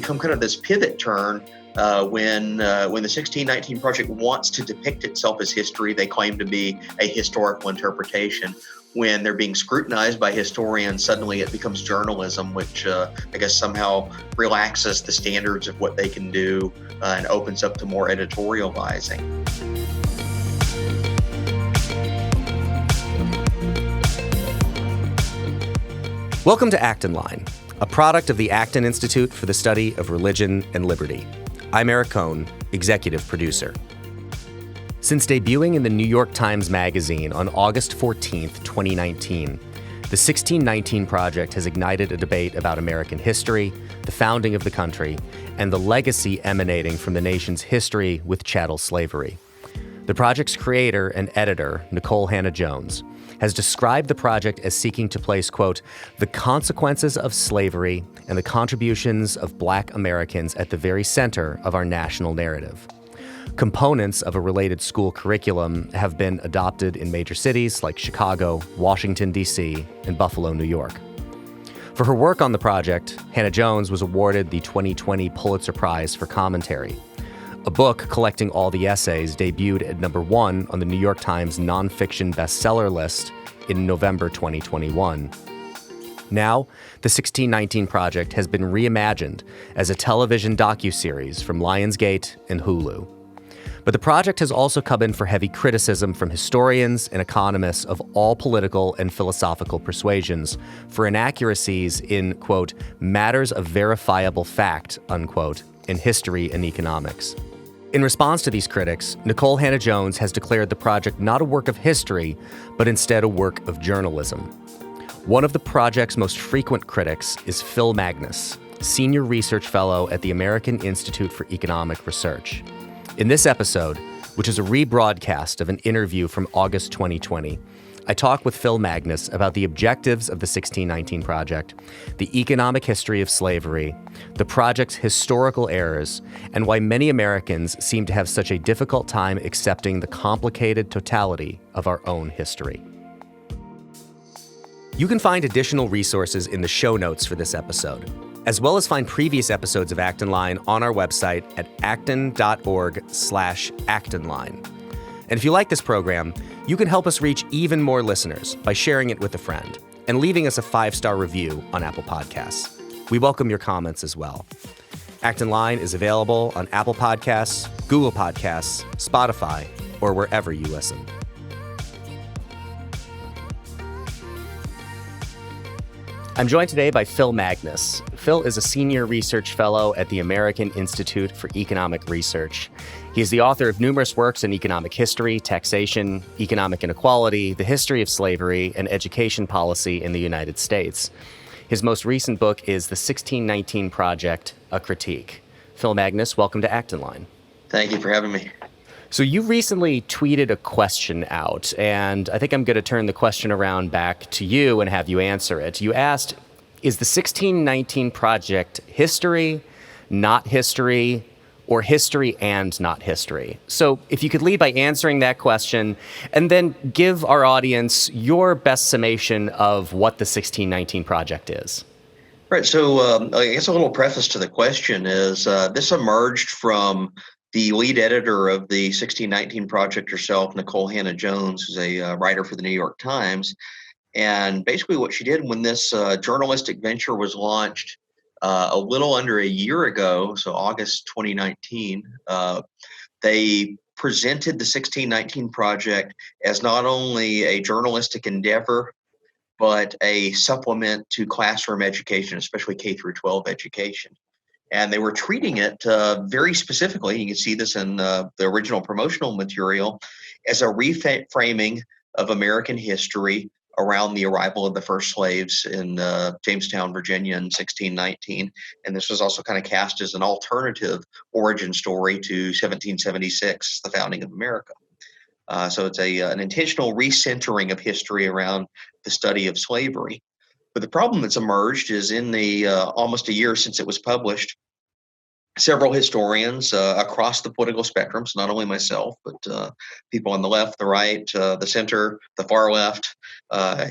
become kind of this pivot turn when the 1619 Project wants to depict itself as history. They claim to be a historical interpretation. When they're being scrutinized by historians, suddenly it becomes journalism, which I guess somehow relaxes the standards of what they can do and opens up to more editorializing. Welcome to Acton Line, a product of the Acton Institute for the Study of Religion and Liberty. I'm Eric Cohn, executive producer. Since debuting in the New York Times Magazine on August 14th, 2019, the 1619 Project has ignited a debate about American history, the founding of the country, and the legacy emanating from the nation's history with chattel slavery. The project's creator and editor, Nikole Hannah-Jones, has described the project as seeking to place, quote, the consequences of slavery and the contributions of Black Americans at the very center of our national narrative. Components of a related school curriculum have been adopted in major cities like Chicago, Washington, D.C., and Buffalo, New York. For her work on the project, Hannah-Jones was awarded the 2020 Pulitzer Prize for commentary. A book collecting all the essays debuted at number 1 on the New York Times nonfiction bestseller list in November 2021. Now, the 1619 Project has been reimagined as a television docuseries from Lionsgate and Hulu. But the project has also come in for heavy criticism from historians and economists of all political and philosophical persuasions for inaccuracies in, quote, matters of verifiable fact, unquote, in history and economics. In response to these critics, Nikole Hannah-Jones has declared the project not a work of history, but instead a work of journalism. One of the project's most frequent critics is Phil Magness, Senior Research Fellow at the American Institute for Economic Research. In this episode, which is a rebroadcast of an interview from August 2020, I talk with Phil Magness about the objectives of the 1619 Project, the economic history of slavery, the project's historical errors, and why many Americans seem to have such a difficult time accepting the complicated totality of our own history. You can find additional resources in the show notes for this episode, as well as find previous episodes of Acton Line on our website at acton.org/actonline. And if you like this program, you can help us reach even more listeners by sharing it with a friend and leaving us a 5-star review on Apple Podcasts. We welcome your comments as well. Acton Line is available on Apple Podcasts, Google Podcasts, Spotify, or wherever you listen. I'm joined today by Phil Magness. Phil is a senior research fellow at the American Institute for Economic Research. He is the author of numerous works in economic history, taxation, economic inequality, the history of slavery, and education policy in the United States. His most recent book is The 1619 Project, A Critique. Phil Magness, welcome to Acton Line. Thank you for having me. So you recently tweeted a question out, and I think I'm going to turn the question around back to you and have you answer it. You asked, is the 1619 Project history, not history, or history and not history? So if you could lead by answering that question, and then give our audience your best summation of what the 1619 Project is. Right. So I guess a little preface to the question is this emerged from the lead editor of the 1619 Project herself, Nikole Hannah-Jones, who's a writer for the New York Times. And basically what she did when this journalistic venture was launched a little under a year ago, so August 2019, they presented the 1619 Project as not only a journalistic endeavor, but a supplement to classroom education, especially K through 12 education. And they were treating it very specifically, you can see this in the original promotional material, as a reframing of American history around the arrival of the first slaves in Jamestown, Virginia in 1619. And this was also kind of cast as an alternative origin story to 1776, the founding of America. So it's an intentional recentering of history around the study of slavery. But the problem that's emerged is in the almost a year since it was published, several historians across the political spectrum, so not only myself, but people on the left, the right, the center, the far left,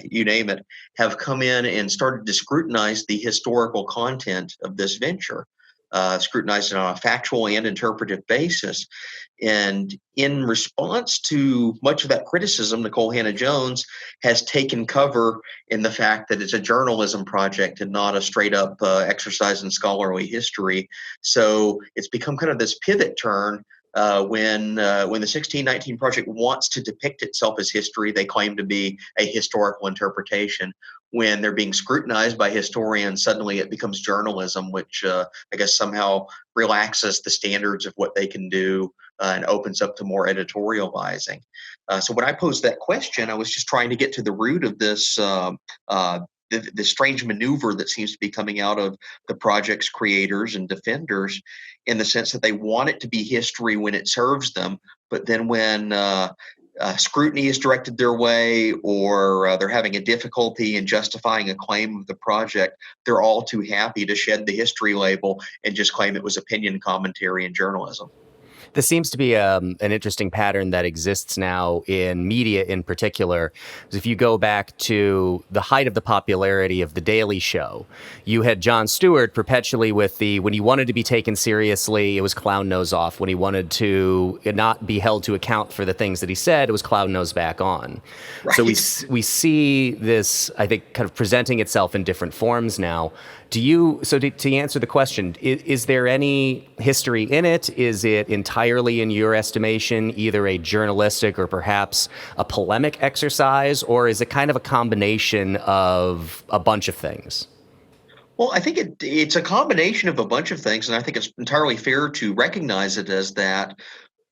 you name it, have come in and started to scrutinize the historical content of this venture. scrutinized it on a factual and interpretive basis. And in response to much of that criticism, Nikole Hannah-Jones has taken cover in the fact that it's a journalism project and not a straight up exercise in scholarly history. So it's become kind of this pivot turn. When the 1619 Project wants to depict itself as history, they claim to be a historical interpretation. When they're being scrutinized by historians, suddenly it becomes journalism, which I guess somehow relaxes the standards of what they can do and opens up to more editorializing. So when I posed that question, I was just trying to get to the root of this the strange maneuver that seems to be coming out of the project's creators and defenders, in the sense that they want it to be history when it serves them, but then when scrutiny is directed their way, or they're having a difficulty in justifying a claim of the project, they're all too happy to shed the history label and just claim it was opinion commentary and journalism. This seems to be an interesting pattern that exists now in media in particular. If you go back to the height of the popularity of The Daily Show, you had Jon Stewart perpetually with when he wanted to be taken seriously, it was clown nose off. When he wanted to not be held to account for the things that he said, it was clown nose back on. Right. So we see this, I think, kind of presenting itself in different forms now. To answer the question, is there any history in it? Is it entirely, in your estimation, either a journalistic or perhaps a polemic exercise, or is it kind of a combination of a bunch of things? Well, I think it's a combination of a bunch of things, and I think it's entirely fair to recognize it as that.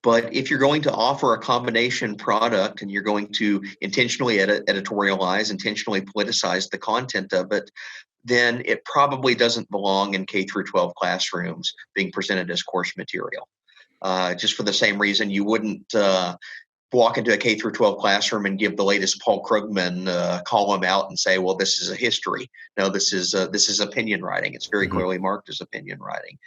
But if you're going to offer a combination product and you're going to intentionally editorialize, intentionally politicize the content of it, then it probably doesn't belong in K through 12 classrooms being presented as course material. Just for the same reason you wouldn't walk into a K through 12 classroom and give the latest Paul Krugman column out and say, well, this is a history. No, this is opinion writing. It's very clearly marked as opinion writing.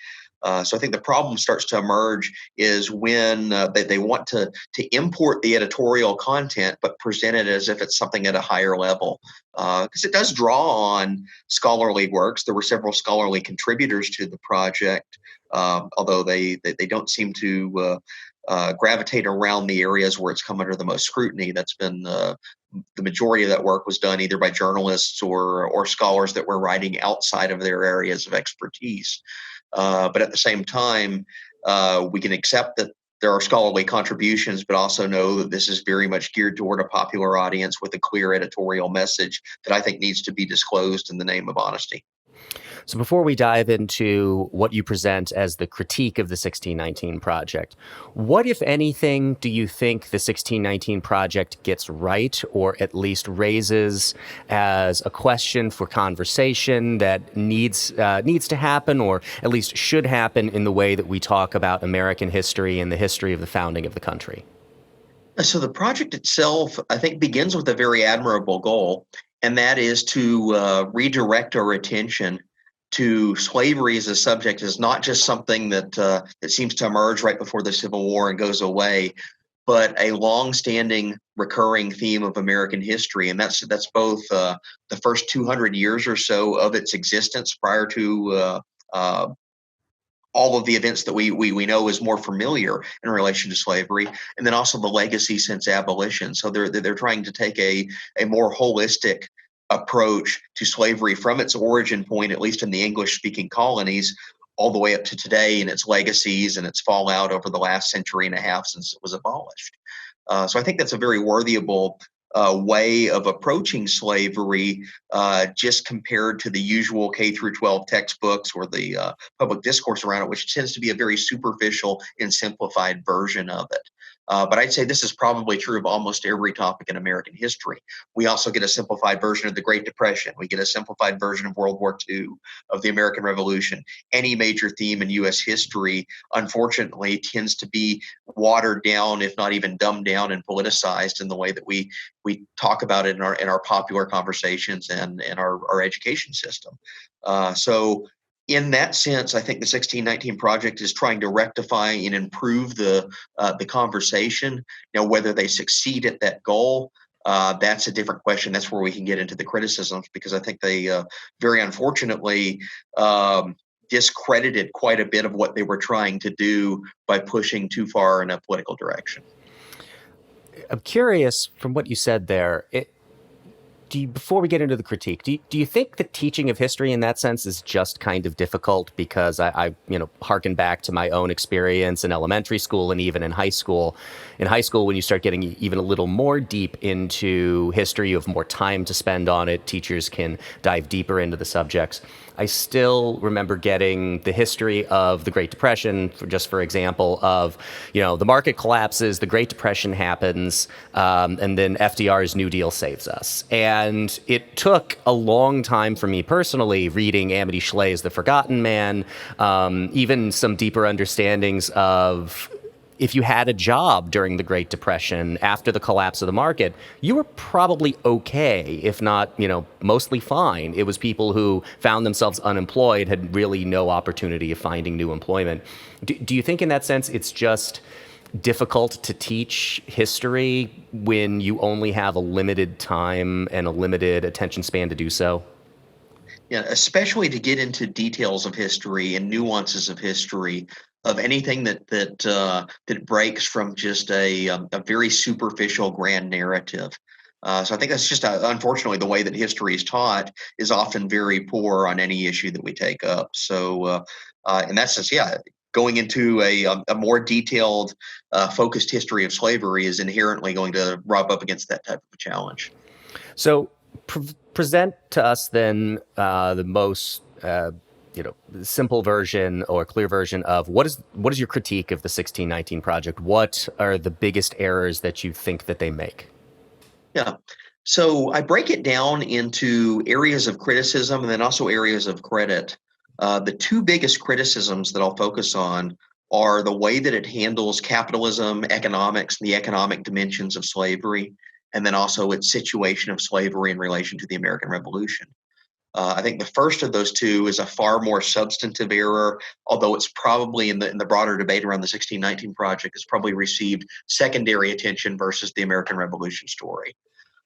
So I think the problem starts to emerge is when they want to import the editorial content but present it as if it's something at a higher level. Because it does draw on scholarly works. There were several scholarly contributors to the project, although they don't seem to gravitate around the areas where it's come under the most scrutiny. That's been the majority of that work was done either by journalists or scholars that were writing outside of their areas of expertise. But at the same time, we can accept that there are scholarly contributions, but also know that this is very much geared toward a popular audience with a clear editorial message that I think needs to be disclosed in the name of honesty. So before we dive into what you present as the critique of the 1619 Project, what, if anything, do you think the 1619 Project gets right, or at least raises as a question for conversation that needs to happen, or at least should happen in the way that we talk about American history and the history of the founding of the country? So the project itself, I think, begins with a very admirable goal, and that is to redirect our attention to slavery as a subject as not just something that seems to emerge right before the Civil War and goes away, but a long-standing recurring theme of American history. And that's both the first 200 years or so of its existence prior to all of the events that we know is more familiar in relation to slavery, and then also the legacy since abolition. So they're trying to take a more holistic approach to slavery from its origin point, at least in the English-speaking colonies, all the way up to today, and its legacies and its fallout over the last century and a half since it was abolished. So I think that's a very worthyable way of approaching slavery, just compared to the usual K through 12 textbooks or the public discourse around it, which tends to be a very superficial and simplified version of it. But I'd say this is probably true of almost every topic in American history. We also get a simplified version of the Great Depression. We get a simplified version of World War II, of the American Revolution. Any major theme in U.S. history, unfortunately, tends to be watered down, if not even dumbed down and politicized in the way that we talk about it in our popular conversations and our education system. So in that sense, I think the 1619 Project is trying to rectify and improve the conversation. Now, whether they succeed at that goal, that's a different question. That's where we can get into the criticisms, because I think they very unfortunately discredited quite a bit of what they were trying to do by pushing too far in a political direction. I'm curious from what you said there. Before we get into the critique, do you think the teaching of history in that sense is just kind of difficult? Because I harken back to my own experience in elementary school and even in high school. In high school, when you start getting even a little more deep into history, you have more time to spend on it. Teachers can dive deeper into the subjects. I still remember getting the history of the Great Depression, for example, of, the market collapses, the Great Depression happens, and then FDR's New Deal saves us. And it took a long time for me personally, reading Amity Shley's The Forgotten Man, even some deeper understandings of, if you had a job during the Great Depression after the collapse of the market, you were probably okay, if not, mostly fine. It was people who found themselves unemployed, had really no opportunity of finding new employment. Do you think in that sense it's just difficult to teach history when you only have a limited time and a limited attention span to do so? Yeah, especially to get into details of history and nuances of history, of anything that breaks from just a very superficial grand narrative. So I think that's just unfortunately the way that history is taught is often very poor on any issue that we take up. So and that's just going into a more detailed, focused history of slavery is inherently going to rub up against that type of a challenge. So present to us then the most simple version or clear version of what is your critique of the 1619 Project? What are the biggest errors that you think that they make? Yeah. So I break it down into areas of criticism and then also areas of credit. The two biggest criticisms that I'll focus on are the way that it handles capitalism, economics, and the economic dimensions of slavery, and then also its situation of slavery in relation to the American Revolution. I think the first of those two is a far more substantive error, although it's probably in the broader debate around the 1619 Project, it's probably received secondary attention versus the American Revolution story.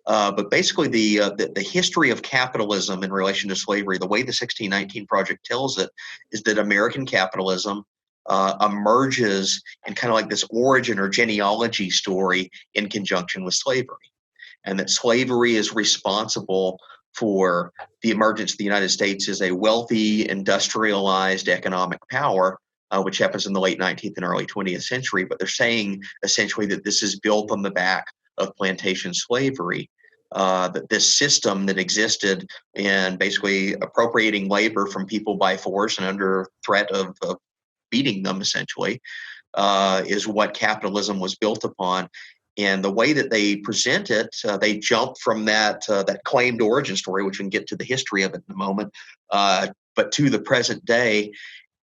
But basically, the history of capitalism in relation to slavery, the way the 1619 Project tells it, is that American capitalism emerges in kind of like this origin or genealogy story in conjunction with slavery, and that slavery is responsible for the emergence of the United States as a wealthy, industrialized economic power, which happens in the late 19th and early 20th century. But they're saying essentially that this is built on the back of plantation slavery, that this system that existed in basically appropriating labor from people by force and under threat of beating them essentially, is what capitalism was built upon. And the way that they present it, they jump from that claimed origin story, which we can get to the history of it in a moment, but to the present day.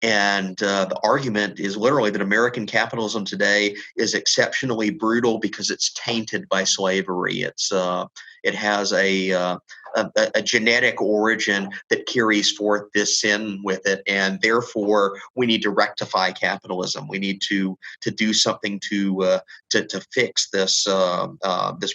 And the argument is literally that American capitalism today is exceptionally brutal because it's tainted by slavery. It has a genetic origin that carries forth this sin with it, and therefore we need to rectify capitalism. We need to do something to fix this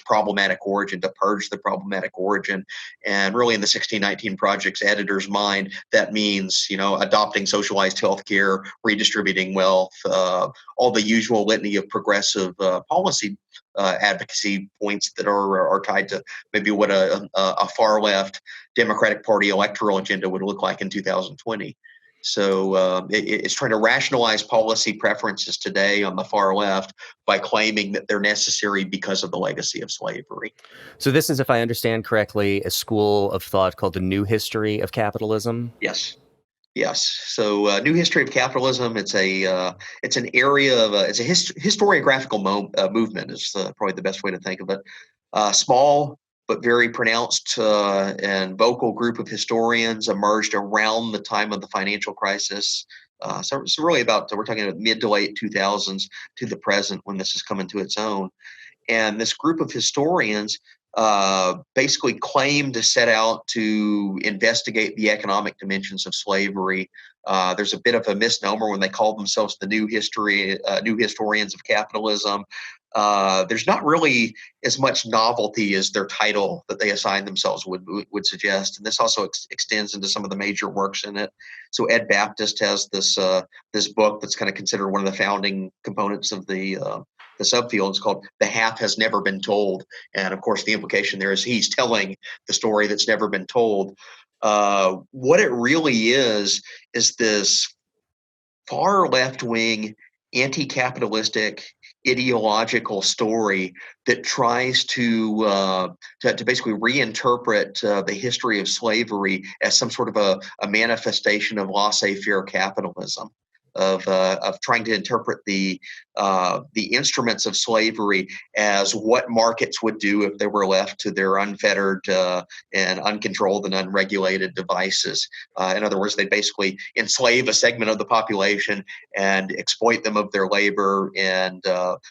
problematic origin, to purge the problematic origin. And really, in the 1619 Project's editor's mind, that means adopting socialized healthcare, redistributing wealth, all the usual litany of progressive policy advocacy points that are tied to maybe what a far left Democratic Party electoral agenda would look like in 2020. So it's trying to rationalize policy preferences today on the far left by claiming that they're necessary because of the legacy of slavery. So this is, if I understand correctly, a school of thought called the New History of Capitalism? Yes. Yes. So, New History of Capitalism. It's an area of it's a historiographical movement. Is probably the best way to think of it. Small but very pronounced and vocal group of historians emerged around the time of the financial crisis. So it's really we're talking about mid to late 2000s to the present when this is coming to its own. And this group of historians basically claimed to set out to investigate the economic dimensions of slavery. There's a bit of a misnomer when they call themselves the new historians of capitalism. there's not really as much novelty as their title that they assign themselves would suggest. And this also extends into some of the major works in it. So Ed Baptist has this book that's kind of considered one of the founding components of the subfield. It's called "The Half Has Never Been Told," and of course, the implication there is he's telling the story that's never been told. What it really is this far left-wing, anti-capitalistic, ideological story that tries to basically reinterpret the history of slavery as some sort of a manifestation of laissez-faire capitalism, of trying to interpret the instruments of slavery as what markets would do if they were left to their unfettered and uncontrolled and unregulated devices. In other words, they basically enslave a segment of the population and exploit them of their labor, and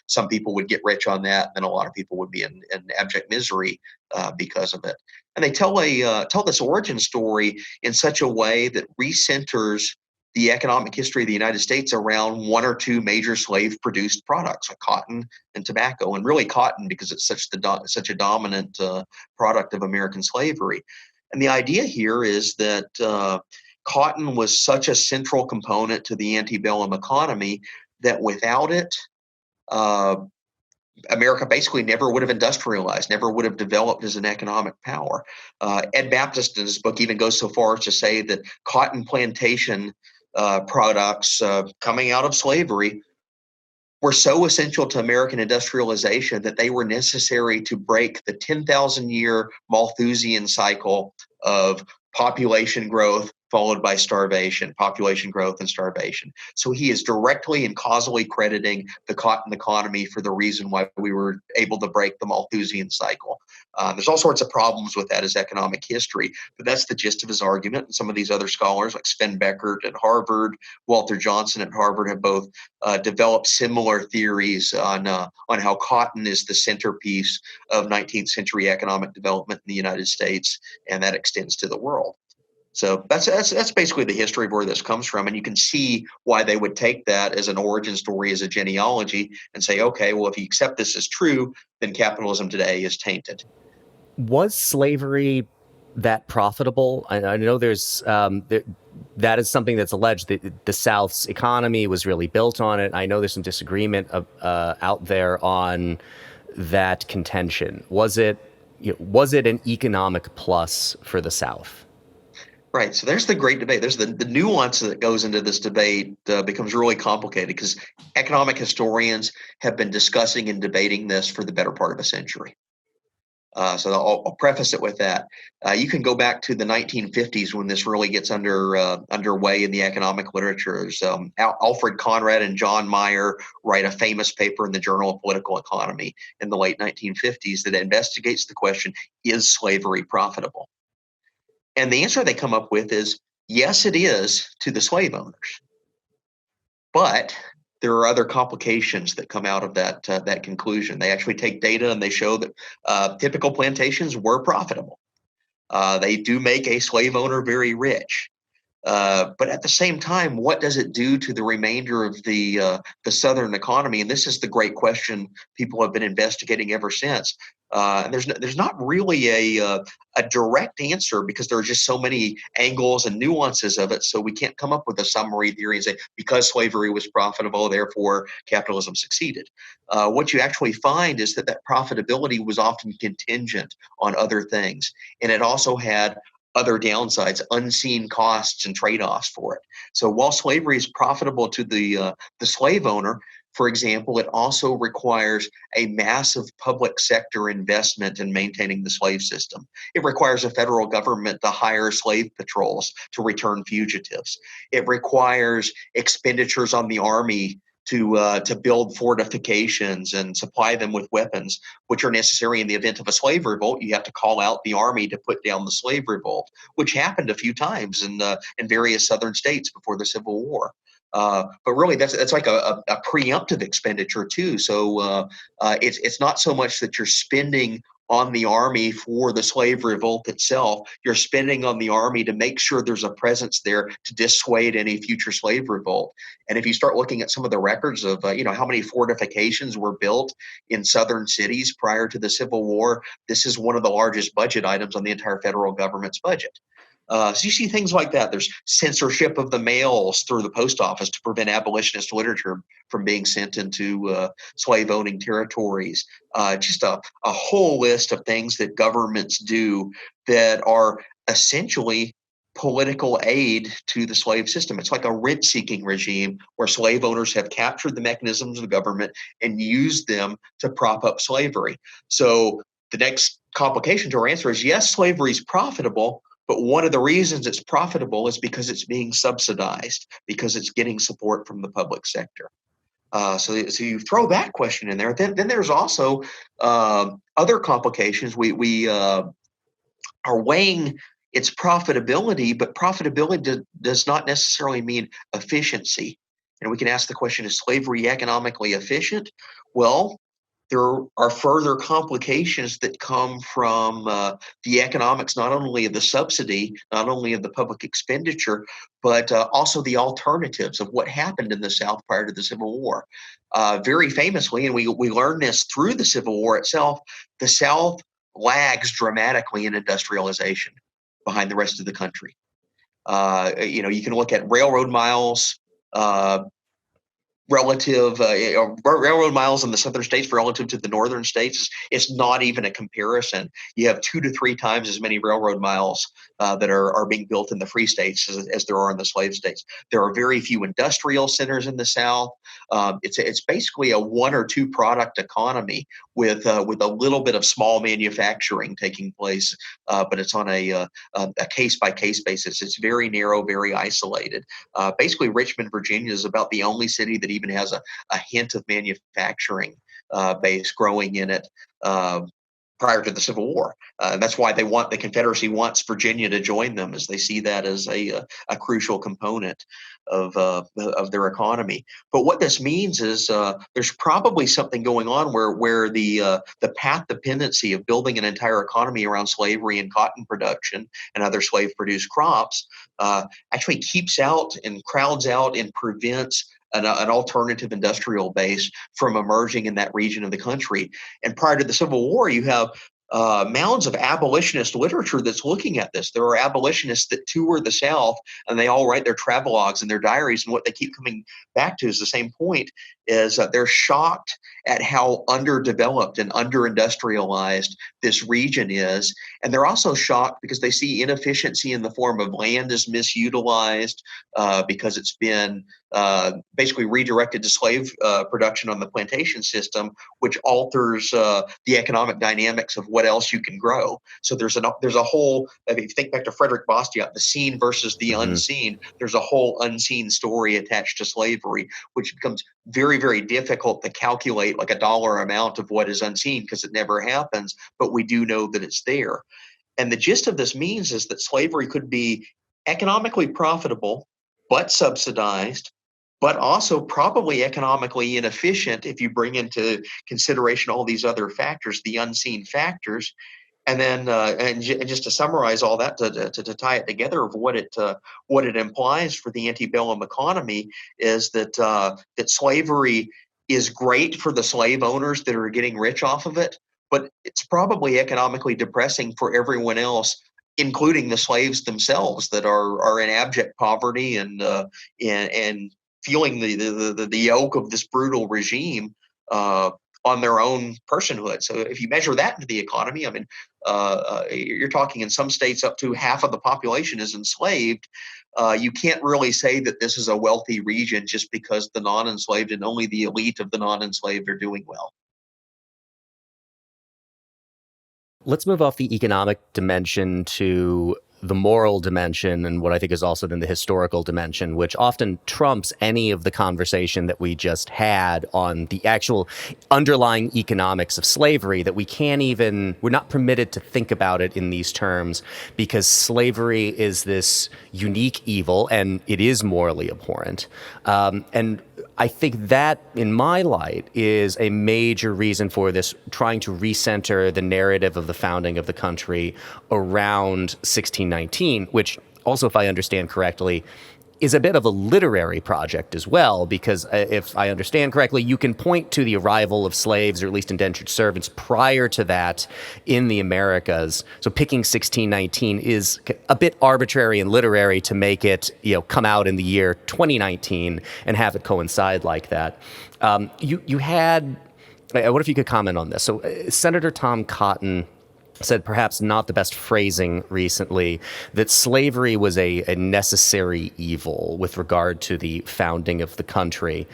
some people would get rich on that, and a lot of people would be in abject misery because of it. And they tell this origin story in such a way that recenters the economic history of the United States around one or two major slave-produced products, like cotton and tobacco, and really cotton because it's such a dominant product of American slavery. And the idea here is that cotton was such a central component to the antebellum economy that without it, America basically never would have industrialized, never would have developed as an economic power. Ed Baptist in his book even goes so far as to say that cotton plantation products coming out of slavery were so essential to American industrialization that they were necessary to break the 10,000-year Malthusian cycle of population growth followed by starvation, population growth and starvation. So he is directly and causally crediting the cotton economy for the reason why we were able to break the Malthusian cycle. There's all sorts of problems with that as economic history, but that's the gist of his argument. And some of these other scholars like Sven Beckert at Harvard, Walter Johnson at Harvard have both developed similar theories on how cotton is the centerpiece of 19th century economic development in the United States, and that extends to the world. So that's basically the history of where this comes from, and you can see why they would take that as an origin story, as a genealogy, and say, okay, well, if you accept this as true, then capitalism today is tainted. Was slavery that profitable? I know there's that is something that's alleged that the South's economy was really built on it. I know there's some disagreement out there on that contention. Was it an economic plus for the South? Right. So there's the great debate. There's the nuance that goes into this debate becomes really complicated because economic historians have been discussing and debating this for the better part of a century. So I'll preface it with that. You can go back to the 1950s when this really gets underway in the economic literature. There's, Alfred Conrad and John Mayer write a famous paper in the Journal of Political Economy in the late 1950s that investigates the question, is slavery profitable? And the answer they come up with is, yes, it is to the slave owners. But there are other complications that come out of that conclusion. They actually take data and they show that typical plantations were profitable. They do make a slave owner very rich. But at the same time, what does it do to the remainder of the Southern economy? And this is the great question people have been investigating ever since. There's not really a direct answer because there are just so many angles and nuances of it. So we can't come up with a summary theory and say because slavery was profitable, therefore capitalism succeeded. What you actually find is that profitability was often contingent on other things, and it also had other downsides, unseen costs and trade-offs for it. So while slavery is profitable to the slave owner, for example, it also requires a massive public sector investment in maintaining the slave system. It requires a federal government to hire slave patrols to return fugitives. It requires expenditures on the army to build fortifications and supply them with weapons, which are necessary in the event of a slave revolt. You have to call out the army to put down the slave revolt, which happened a few times in various southern states before the Civil War. But really, that's like a preemptive expenditure too. So it's not so much that you're spending on the army for the slave revolt itself. You're spending on the army to make sure there's a presence there to dissuade any future slave revolt. And if you start looking at some of the records of, how many fortifications were built in southern cities prior to the Civil War, this is one of the largest budget items on the entire federal government's budget. So you see things like that. There's censorship of the mails through the post office to prevent abolitionist literature from being sent into slave-owning territories. Just a whole list of things that governments do that are essentially political aid to the slave system. It's like a rent-seeking regime where slave owners have captured the mechanisms of government and used them to prop up slavery. So the next complication to our answer is, yes, slavery is profitable, but one of the reasons it's profitable is because it's being subsidized, because it's getting support from the public sector. So you throw that question in there. Then there's also other complications. We are weighing its profitability, but profitability does not necessarily mean efficiency. And we can ask the question, is slavery economically efficient? Well, there are further complications that come from the economics, not only of the subsidy, not only of the public expenditure, but also the alternatives of what happened in the South prior to the Civil War. Very famously, and we learned this through the Civil War itself, the South lags dramatically in industrialization behind the rest of the country. You can look at railroad miles, railroad miles in the southern states relative to the northern states. It's not even a comparison. You have 2 to 3 times as many railroad miles that are being built in the free states as there are in the slave states. There are very few industrial centers in the South. It's basically a 1 or 2 product economy with a little bit of small manufacturing taking place, but it's on a case by case basis. It's very narrow, very isolated. Basically, Richmond, Virginia is about the only city that even has a hint of manufacturing base growing in it prior to the Civil War. That's why the Confederacy wants Virginia to join them, as they see that as a crucial component of their economy. But what this means is there's probably something going on where the path dependency of building an entire economy around slavery and cotton production and other slave-produced crops actually keeps out and crowds out and prevents an alternative industrial base from emerging in that region of the country. And prior to the Civil War, you have mounds of abolitionist literature that's looking at this. There are abolitionists that tour the South, and they all write their travelogues and their diaries, and what they keep coming back to is the same point, is they're shocked at how underdeveloped and under-industrialized this region is. And they're also shocked because they see inefficiency in the form of land is misutilized because it's been basically redirected to slave production on the plantation system, which alters the economic dynamics of what else you can grow. So there's a whole, if you think back to Frederick Bastiat, the seen versus the unseen, there's a whole unseen story attached to slavery, which becomes very, very difficult to calculate like a dollar amount of what is unseen because it never happens, but we do know that it's there. And the gist of this means is that slavery could be economically profitable, but subsidized, but also probably economically inefficient if you bring into consideration all these other factors, the unseen factors. And then, and just to summarize all that, to tie it together of what it implies for the antebellum economy is that that slavery is great for the slave owners that are getting rich off of it, but it's probably economically depressing for everyone else, including the slaves themselves that are in abject poverty and feeling the yoke of this brutal regime on their own personhood. So if you measure that into the economy, I mean, you're talking in some states up to half of the population is enslaved. You can't really say that this is a wealthy region just because the non-enslaved and only the elite of the non-enslaved are doing well. Let's move off the economic dimension to the moral dimension and what I think is also then the historical dimension, which often trumps any of the conversation that we just had on the actual underlying economics of slavery, that we're not permitted to think about it in these terms because slavery is this unique evil and it is morally abhorrent. And I think that, in my light, is a major reason for this, trying to recenter the narrative of the founding of the country around 1619, which also, if I understand correctly, is a bit of a literary project as well, because if I understand correctly, you can point to the arrival of slaves, or at least indentured servants, prior to that in the Americas. So picking 1619 is a bit arbitrary and literary to make it, come out in the year 2019 and have it coincide like that. You had, what if you could comment on this? So Senator Tom Cotton said, perhaps not the best phrasing recently, that slavery was a necessary evil with regard to the founding of the country.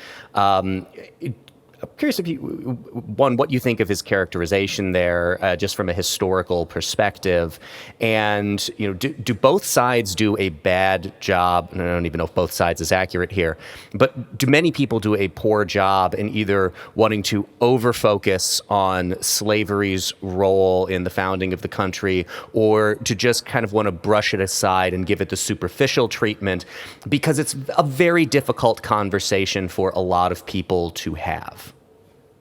I'm curious if what you think of his characterization there, just from a historical perspective, and do both sides do a bad job? And I don't even know if both sides is accurate here, but do many people do a poor job in either wanting to over-focus on slavery's role in the founding of the country, or to just kind of want to brush it aside and give it the superficial treatment, because it's a very difficult conversation for a lot of people to have?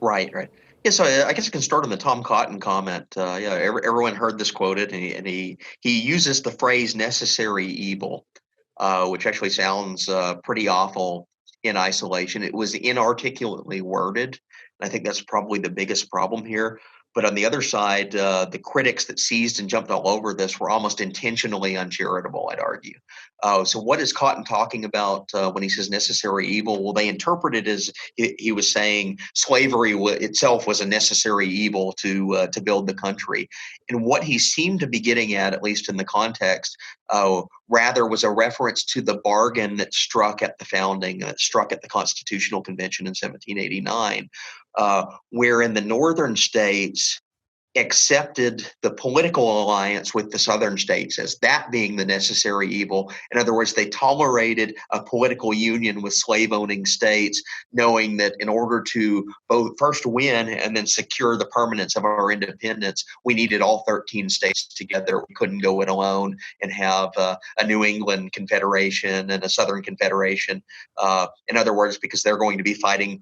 Right, right. Yeah, so I guess I can start on the Tom Cotton comment. Everyone heard this quoted, and he uses the phrase "necessary evil," which actually sounds pretty awful in isolation. It was inarticulately worded. And I think that's probably the biggest problem here. But on the other side, the critics that seized and jumped all over this were almost intentionally uncharitable, I'd argue. So what is Cotton talking about when he says necessary evil? Well, they interpret it as he was saying slavery itself was a necessary evil to build the country. And what he seemed to be getting at least in the context, rather was a reference to the bargain that struck at the founding, struck at the Constitutional Convention in 1789, where in the northern states accepted the political alliance with the southern states as that being the necessary evil. In other words, they tolerated a political union with slave owning states, knowing that in order to both first win and then secure the permanence of our independence, we needed all 13 states together. We couldn't go it alone and have a New England Confederation and a Southern Confederation. In other words, because they're going to be fighting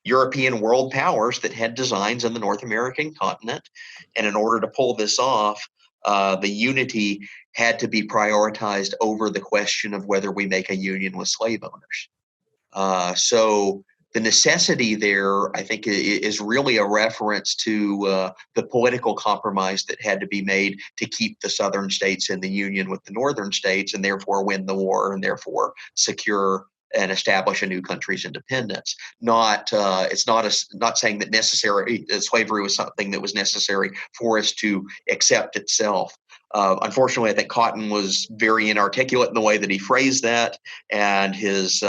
European world powers that had designs in the North American continent. And in order to pull this off, the unity had to be prioritized over the question of whether we make a union with slave owners. So the necessity there, I think, is really a reference to the political compromise that had to be made to keep the southern states in the union with the northern states, and therefore win the war, and therefore secure and establish a new country's independence. It's not saying that slavery was something that was necessary for us to accept itself. Unfortunately, I think Cotton was very inarticulate in the way that he phrased that, and his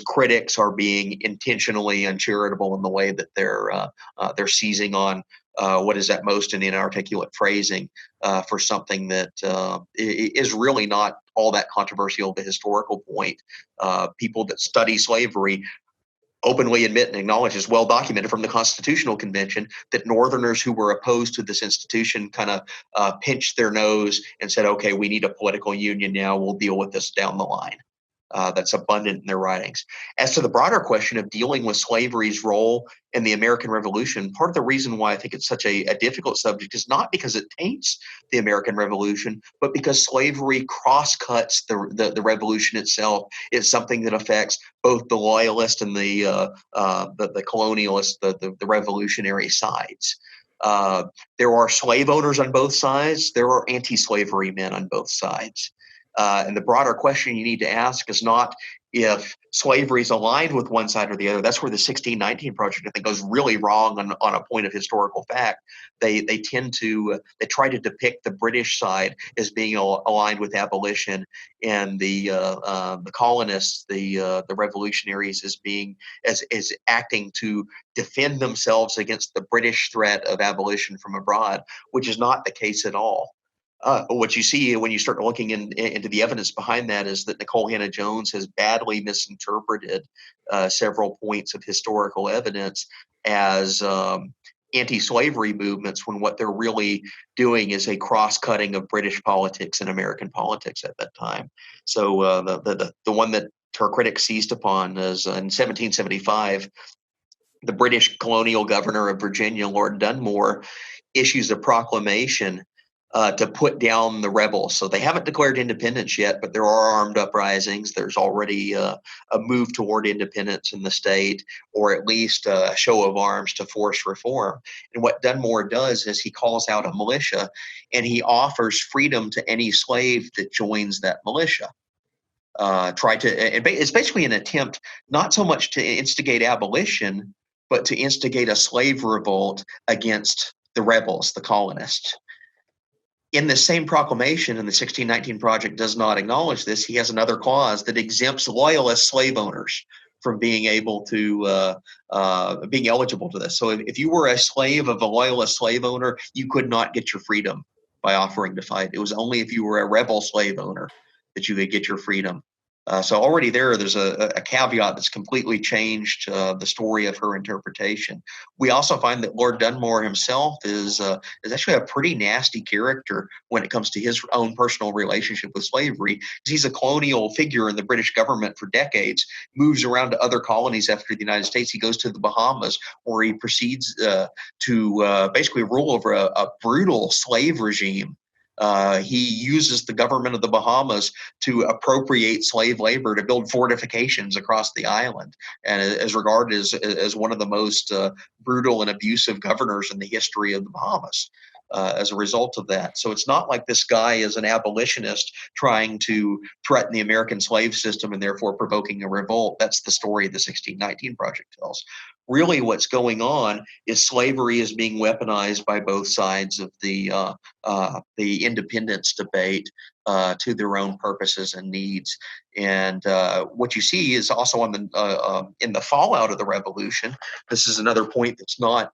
critics are being intentionally uncharitable in the way that they're seizing on what is at most an inarticulate phrasing for something that is really not all that controversial of a historical point. People that study slavery openly admit and acknowledge, is well documented from the Constitutional Convention, that Northerners who were opposed to this institution kind of pinched their nose and said, okay, we need a political union now, we'll deal with this down the line. That's abundant in their writings. As to the broader question of dealing with slavery's role in the American Revolution, part of the reason why I think it's such a difficult subject is not because it taints the American Revolution, but because slavery cross-cuts the revolution itself. It's something that affects both the loyalist and the colonialist, the revolutionary sides. There are slave owners on both sides. There are anti-slavery men on both sides. And the broader question you need to ask is not if slavery is aligned with one side or the other. That's where the 1619 Project, I think, goes really wrong on a point of historical fact. They try to depict the British side as being aligned with abolition, and the colonists, the revolutionaries, as acting to defend themselves against the British threat of abolition from abroad, which is not the case at all. What you see when you start looking into the evidence behind that is that Nikole Hannah-Jones has badly misinterpreted several points of historical evidence as anti-slavery movements, when what they're really doing is a cross-cutting of British politics and American politics at that time. So the one that her critics seized upon as in 1775, the British colonial governor of Virginia, Lord Dunmore, issues a proclamation to put down the rebels. So they haven't declared independence yet, but there are armed uprisings. There's already a move toward independence in the state, or at least a show of arms to force reform. And what Dunmore does is he calls out a militia, and he offers freedom to any slave that joins that militia. It's basically an attempt not so much to instigate abolition, but to instigate a slave revolt against the rebels, the colonists. In the same proclamation, and the 1619 Project does not acknowledge this, he has another clause that exempts loyalist slave owners from being able to being eligible to this. So if you were a slave of a loyalist slave owner, you could not get your freedom by offering to fight. It was only if you were a rebel slave owner that you could get your freedom. So already there's a caveat that's completely changed the story of her interpretation. We also find that Lord Dunmore himself is actually a pretty nasty character when it comes to his own personal relationship with slavery. He's a colonial figure in the British government for decades, moves around to other colonies after the United States. He goes to the Bahamas, where he proceeds to basically rule over a brutal slave regime. He uses the government of the Bahamas to appropriate slave labor to build fortifications across the island, and is regarded as one of the most brutal and abusive governors in the history of the Bahamas. As a result of that. So it's not like this guy is an abolitionist trying to threaten the American slave system and therefore provoking a revolt. That's the story the 1619 Project tells. Really what's going on is slavery is being weaponized by both sides of the independence debate to their own purposes and needs. And what you see is also in the fallout of the revolution. This is another point that's not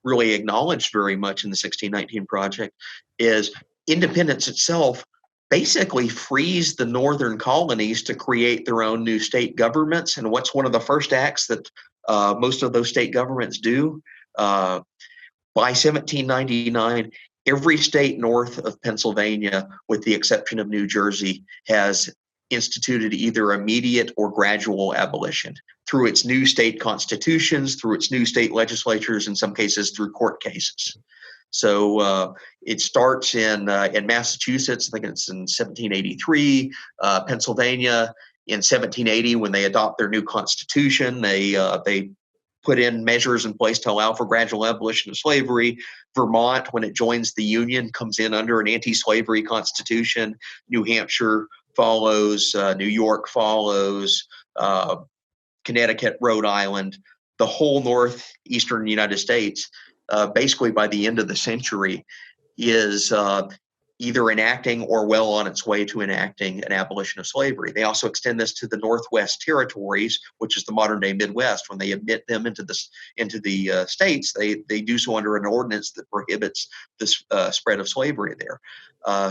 really acknowledged very much in the 1619 Project, is independence itself basically frees the northern colonies to create their own new state governments. And what's one of the first acts that most of those state governments do? By 1799, every state north of Pennsylvania, with the exception of New Jersey, has instituted either immediate or gradual abolition through its new state constitutions, through its new state legislatures, in some cases through court cases. So it starts in Massachusetts. I think it's in 1783. Pennsylvania in 1780, when they adopt their new constitution, they put in measures in place to allow for gradual abolition of slavery. Vermont, when it joins the Union, comes in under an anti-slavery constitution. New Hampshire follows. New York follows. Connecticut, Rhode Island, the whole northeastern United States, basically by the end of the century, is either enacting or well on its way to enacting an abolition of slavery. They also extend this to the Northwest Territories, which is the modern-day Midwest. When they admit them into the states, they do so under an ordinance that prohibits this spread of slavery there.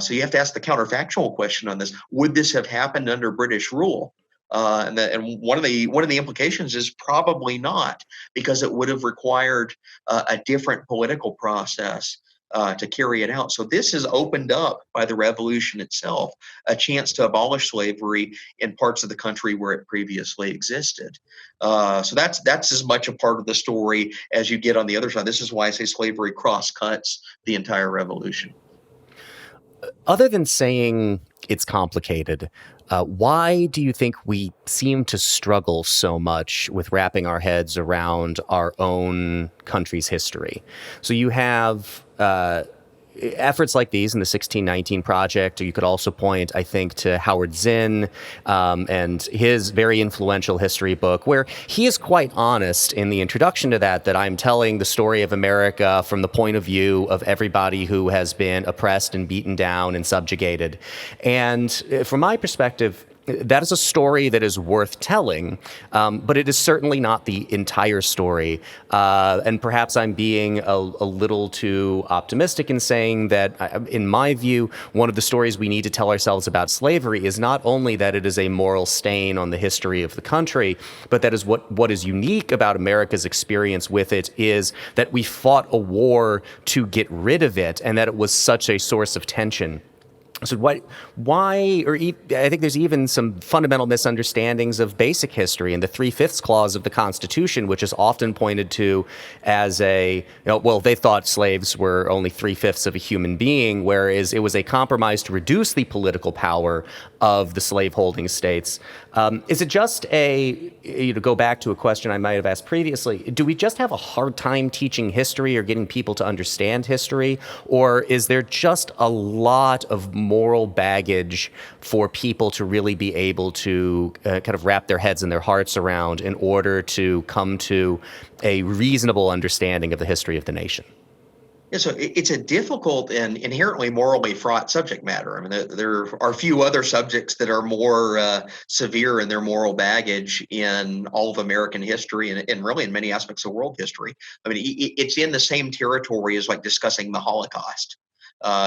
So you have to ask the counterfactual question on this: would this have happened under British rule? And one of the implications is probably not, because it would have required a different political process to carry it out. So this has opened up, by the revolution itself, a chance to abolish slavery in parts of the country where it previously existed. So that's as much a part of the story as you get on the other side. This is why I say slavery cross-cuts the entire revolution. Other than saying it's complicated, why do you think we seem to struggle so much with wrapping our heads around our own country's history? So you have efforts like these in the 1619 Project, or you could also point, I think, to Howard Zinn and his very influential history book, where he is quite honest in the introduction to that I'm telling the story of America from the point of view of everybody who has been oppressed and beaten down and subjugated. And from my perspective, that is a story that is worth telling, but it is certainly not the entire story. And perhaps I'm being a little too optimistic in saying that, in my view, one of the stories we need to tell ourselves about slavery is not only that it is a moral stain on the history of the country, but that is what is unique about America's experience with it is that we fought a war to get rid of it, and that it was such a source of tension So I think there's even some fundamental misunderstandings of basic history and the 3/5 clause of the Constitution, which is often pointed to as they thought slaves were only 3/5 of a human being, whereas it was a compromise to reduce the political power of the slaveholding states. Is it just to go back to a question I might have asked previously, do we just have a hard time teaching history or getting people to understand history? Or is there just a lot of moral baggage for people to really be able to kind of wrap their heads and their hearts around in order to come to a reasonable understanding of the history of the nation? Yeah, so it's a difficult and inherently morally fraught subject matter. I mean, there are few other subjects that are more severe in their moral baggage in all of American history and really in many aspects of world history. I mean, it's in the same territory as like discussing the Holocaust.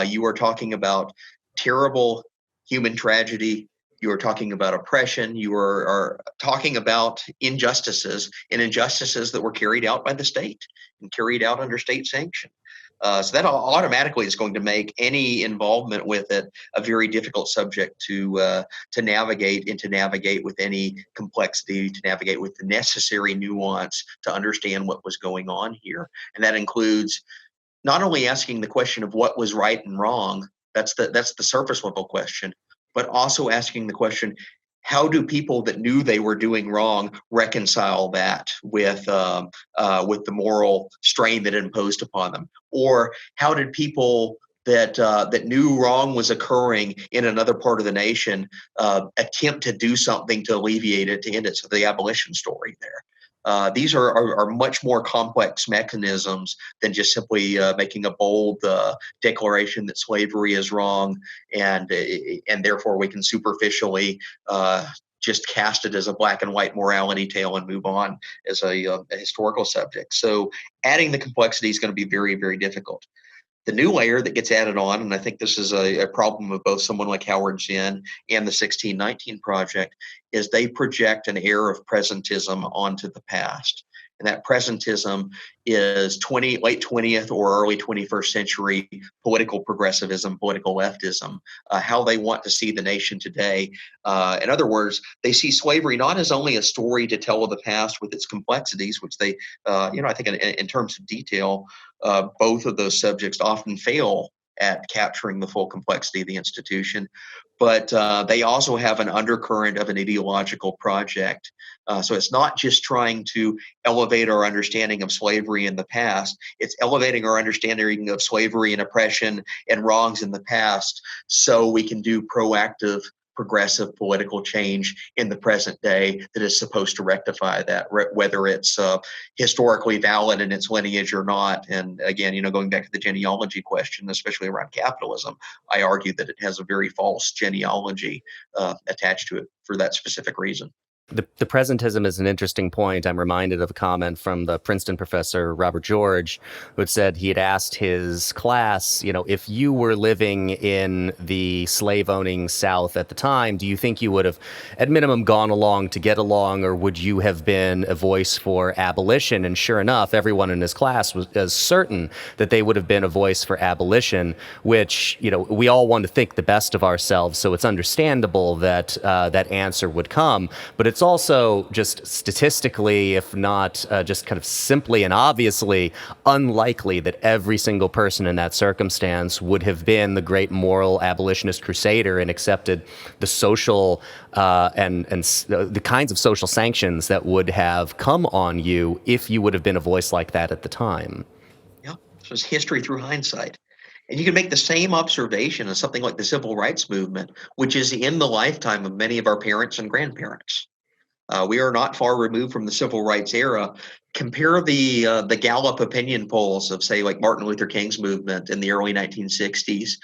You are talking about terrible human tragedy. You are talking about oppression. You are talking about injustices and injustices that were carried out by the state and carried out under state sanction. So that automatically is going to make any involvement with it a very difficult subject to navigate and to navigate with any complexity, to navigate with the necessary nuance to understand what was going on here. And that includes not only asking the question of what was right and wrong, that's the surface level question, but also asking the question, how do people that knew they were doing wrong reconcile that with the moral strain that it imposed upon them? Or how did people that knew wrong was occurring in another part of the nation attempt to do something to alleviate it, to end it? So the abolition story there. These are much more complex mechanisms than just simply making a bold declaration that slavery is wrong, and therefore we can superficially just cast it as a black and white morality tale and move on as a historical subject. So adding the complexity is going to be very, very difficult. The new layer that gets added on, and I think this is a problem of both someone like Howard Zinn and the 1619 Project, is they project an air of presentism onto the past. And that presentism is late 20th or early 21st century political progressivism, political leftism, how they want to see the nation today. In other words, they see slavery not as only a story to tell of the past with its complexities, which they, I think in terms of detail, both of those subjects often fail at capturing the full complexity of the institution, but they also have an undercurrent of an ideological project. So it's not just trying to elevate our understanding of slavery in the past, it's elevating our understanding of slavery and oppression and wrongs in the past so we can do proactive progressive political change in the present day that is supposed to rectify that, whether it's historically valid in its lineage or not. And again, going back to the genealogy question, especially around capitalism, I argue that it has a very false genealogy attached to it for that specific reason. The presentism is an interesting point. I'm reminded of a comment from the Princeton professor, Robert George, who had said he had asked his class, if you were living in the slave-owning South at the time, do you think you would have, at minimum, gone along to get along, or would you have been a voice for abolition? And sure enough, everyone in his class was certain that they would have been a voice for abolition, which, we all want to think the best of ourselves, so it's understandable that that answer would come. But it's also just statistically, if not just kind of simply and obviously, unlikely that every single person in that circumstance would have been the great moral abolitionist crusader and accepted the social and the kinds of social sanctions that would have come on you if you would have been a voice like that at the time. Yeah, so it's history through hindsight. And you can make the same observation of something like the civil rights movement, which is in the lifetime of many of our parents and grandparents. We are not far removed from the civil rights era. Compare the Gallup opinion polls of, say, like Martin Luther King's movement in the early 1960s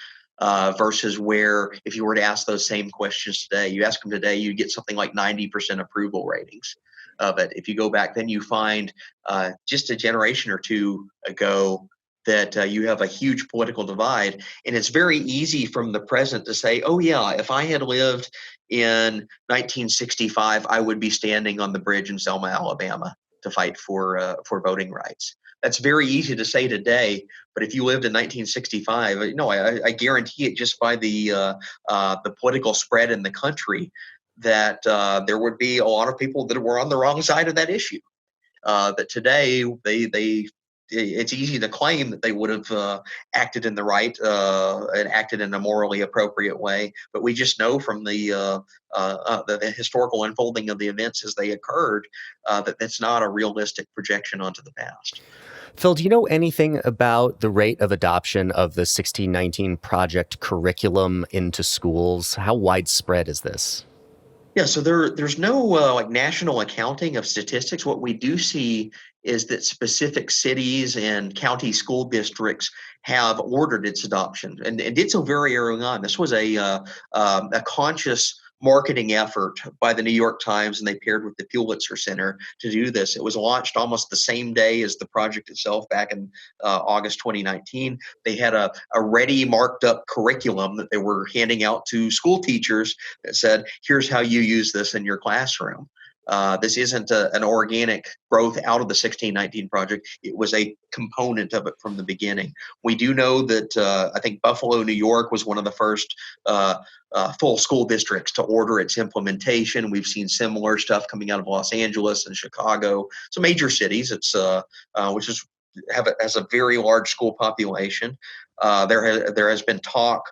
versus where, if you were to ask those same questions today, you ask them today, you get something like 90% approval ratings of it. If you go back, then you find just a generation or two ago that you have a huge political divide. And it's very easy from the present to say, oh, yeah, if I had lived in 1965, I would be standing on the bridge in Selma, Alabama to fight for voting rights. That's very easy to say today, but if you lived in 1965, I guarantee it just by the political spread in the country that there would be a lot of people that were on the wrong side of that issue. That today it's easy to claim that they would have acted in the right and acted in a morally appropriate way, but we just know from the historical unfolding of the events as they occurred that that's not a realistic projection onto the past. Phil, do you know anything about the rate of adoption of the 1619 Project curriculum into schools? How widespread is this? Yeah, so there's no like national accounting of statistics. What we do see is that specific cities and county school districts have ordered its adoption and did so very early on. This was a conscious marketing effort by the New York Times, and they paired with the Pulitzer Center to do this. It was launched almost the same day as the project itself back in August 2019. They had a ready marked up curriculum that they were handing out to school teachers that said, here's how you use this in your classroom. This isn't an organic growth out of the 1619 project. It was a component of it from the beginning. We do know that I think Buffalo, New York was one of the first full school districts to order its implementation. We've seen similar stuff coming out of Los Angeles and Chicago. So major cities, it's which is has a very large school population. There has been talk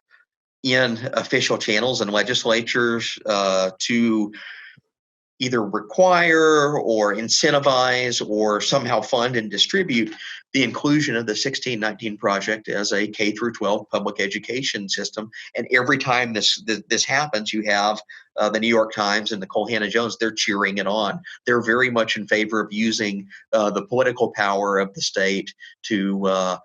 in official channels and legislatures to either require or incentivize or somehow fund and distribute the inclusion of the 1619 project as a K through 12 public education system. And every time this happens, you have the New York Times and Nikole Hannah-Jones, they're cheering it on. They're very much in favor of using the political power of the state to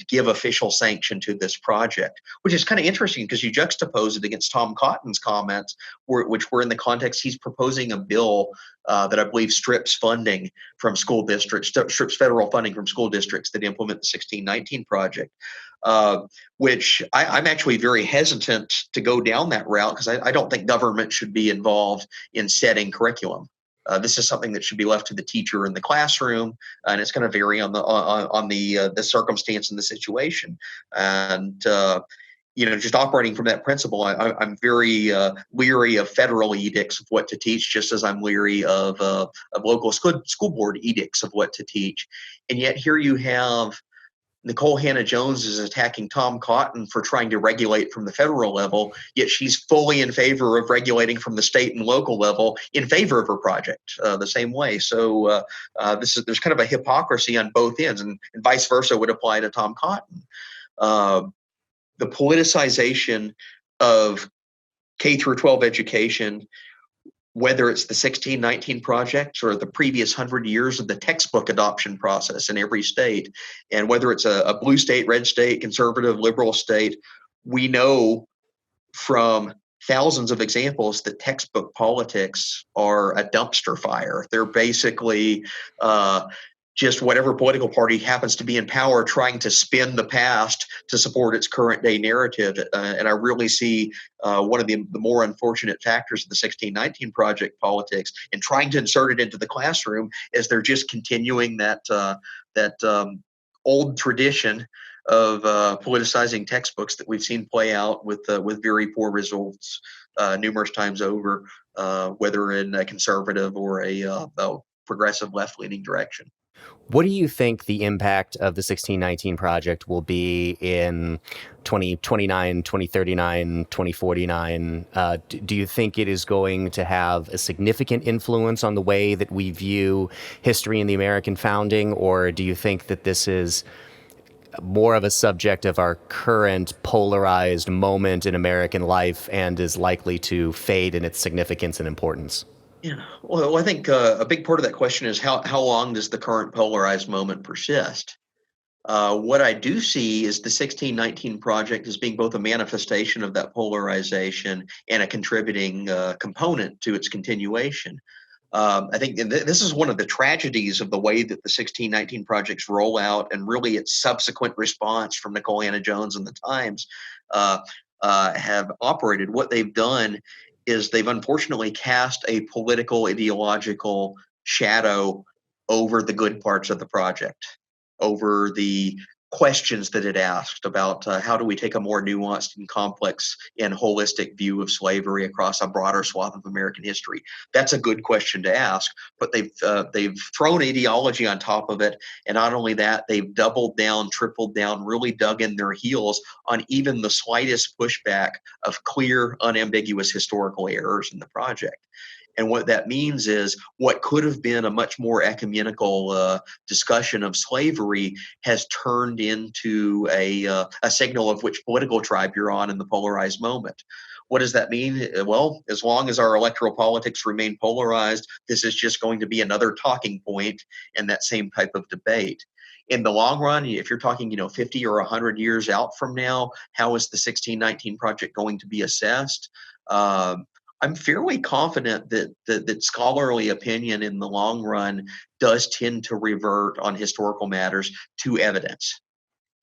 give official sanction to this project, which is kind of interesting because you juxtapose it against Tom Cotton's comments, which were in the context he's proposing a bill that I believe strips funding from school districts, strips federal funding from school districts that implement the 1619 project. Which I'm actually very hesitant to go down that route because I don't think government should be involved in setting curriculum. This is something that should be left to the teacher in the classroom, and it's going to vary on the circumstance and the situation. And just operating from that principle, I'm very leery of federal edicts of what to teach, just as I'm leery of local school board edicts of what to teach. And yet here you have Nikole Hannah-Jones is attacking Tom Cotton for trying to regulate from the federal level, yet she's fully in favor of regulating from the state and local level in favor of her project the same way. So there's kind of a hypocrisy on both ends, and vice versa would apply to Tom Cotton. The politicization of K through 12 education, whether it's the 1619 project or the previous 100 years of the textbook adoption process in every state, and whether it's a blue state, red state, conservative, liberal state, we know from thousands of examples that textbook politics are a dumpster fire. They're basically just whatever political party happens to be in power trying to spin the past to support its current day narrative. And I really see one of the more unfortunate factors of the 1619 project politics in trying to insert it into the classroom is they're just continuing that old tradition of politicizing textbooks that we've seen play out with very poor results numerous times over, whether in a conservative or a progressive left-leaning direction. What do you think the impact of the 1619 project will be in 2029, 2039, 2049? Do you think it is going to have a significant influence on the way that we view history in the American founding, or do you think that this is more of a subject of our current polarized moment in American life and is likely to fade in its significance and importance? Yeah, well, I think a big part of that question is how long does the current polarized moment persist? What I do see is the 1619 project as being both a manifestation of that polarization and a contributing component to its continuation. I think this is one of the tragedies of the way that the 1619 project's rollout and really its subsequent response from Nikole Hannah-Jones and the Times have operated. What they've done is they've unfortunately cast a political ideological shadow over the good parts of the project. over the questions that it asked about how do we take a more nuanced and complex and holistic view of slavery across a broader swath of American history. That's a good question to ask, but they've thrown ideology on top of it, and not only that, they've doubled down, tripled down, really dug in their heels on even the slightest pushback of clear, unambiguous historical errors in the project. And what that means is what could have been a much more ecumenical discussion of slavery has turned into a signal of which political tribe you're on in the polarized moment. What does that mean? Well, as long as our electoral politics remain polarized, this is just going to be another talking point in that same type of debate. In the long run, if you're talking, 50 or 100 years out from now, how is the 1619 Project going to be assessed? I'm fairly confident that scholarly opinion in the long run does tend to revert on historical matters to evidence.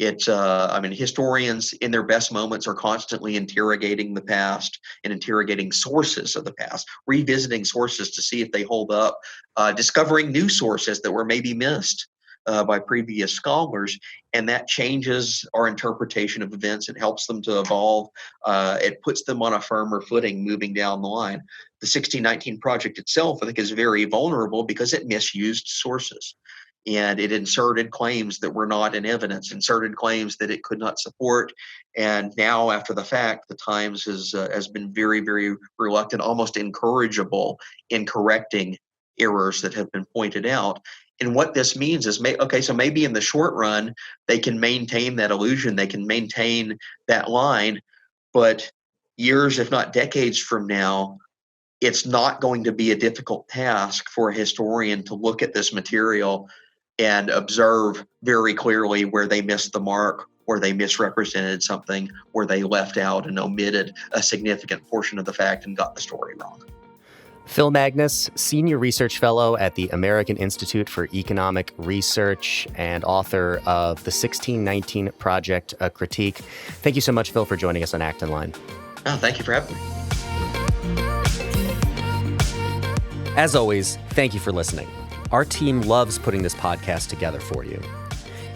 Historians in their best moments are constantly interrogating the past and interrogating sources of the past, revisiting sources to see if they hold up, discovering new sources that were maybe missed by previous scholars, and that changes our interpretation of events. It helps them to evolve. It puts them on a firmer footing moving down the line. The 1619 Project itself, I think, is very vulnerable because it misused sources. And it inserted claims that were not in evidence, inserted claims that it could not support. And now, after the fact, the Times has been very, very reluctant, almost incorrigible in correcting errors that have been pointed out. And what this means is, so maybe in the short run, they can maintain that illusion, they can maintain that line, but years, if not decades from now, it's not going to be a difficult task for a historian to look at this material and observe very clearly where they missed the mark, where they misrepresented something, where they left out and omitted a significant portion of the fact and got the story wrong. Phil Magnus, Senior Research Fellow at the American Institute for Economic Research and author of the 1619 Project, A Critique. Thank you so much, Phil, for joining us on Acton Line. Oh, thank you for having me. As always, thank you for listening. Our team loves putting this podcast together for you.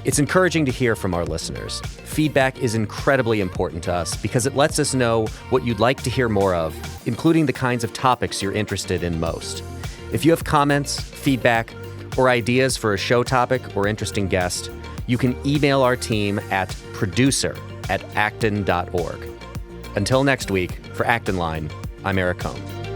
It's encouraging to hear from our listeners. Feedback is incredibly important to us because it lets us know what you'd like to hear more of, including the kinds of topics you're interested in most. If you have comments, feedback, or ideas for a show topic or interesting guest, you can email our team at producer@acton.org. Until next week, for Acton Line, I'm Eric Cohn.